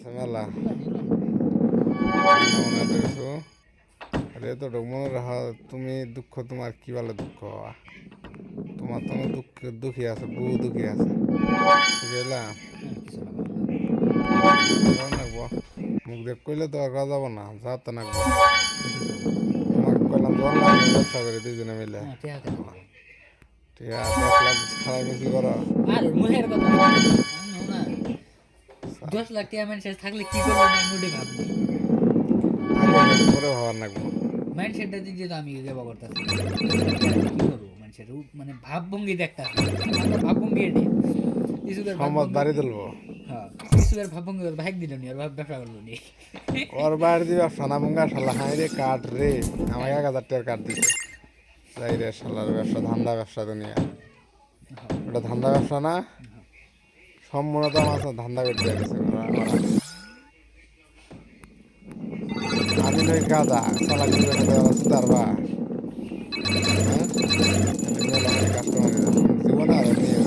আছে মেলা আরে তো মনে রাখা তুমি দুঃখ তোমার কি বলে দুঃখ তোমার তোমার দুঃখ দুঃখী আছে বহু দুঃখী আছে বুঝলা নাকবো মুখ দেখ কইলে তো আর যাব না যাতে নাকবো তোমাকে কইলাম জল লাগবে ব্যবসা করে দুইজনে মিলে ঠিক আছে 1 লাখ খারাপ মিছিল করো আর মুহের কথা না 10 লাখ টাকা মানুষের থাকলে কি করবো না মুডে ভাবনি পরে ভাবার নাকবো মাইন্ডসেটটা দিয়ে তো আমি দেবা করতেছি কি করবো মানুষের মানে ভাবভঙ্গি দেখতেছি ভাবভঙ্গি এটি ইসুদের সম্মত বাড়ি তুলবো হ্যাঁ ইসুদের ভাবভঙ্গি ওর ভাগ দিল নি ওর ভাব ব্যবসা করলো নি ওর বাড়ি দিবা সোনামুঙ্গা শালা হাই রে কাঠ রে আমাকে 1,000 টাকার কাঠ দিছে যাই রে শালার ব্যবসা ধান্দা ব্যবসা দুনিয়া ওটা ধান্দা ব্যবসা না সম্পূর্ণ তো আমার ধান্দা করতে গেছে আমি নই গাদা শালা নিজের সাথে অবস্থা পারবা কাস্টমার জীবন আর নিয়ে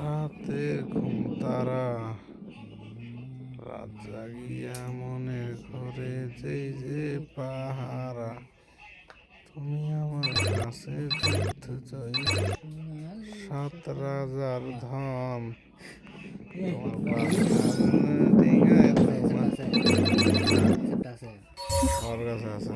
রাতের ঘুম তারা রাত জাগিয়া মনের ঘরে যেই যে পাহারা তুমি আমার কাছে যুদ্ধ চাই 7 রাজার ধন তোমার কাছে আছে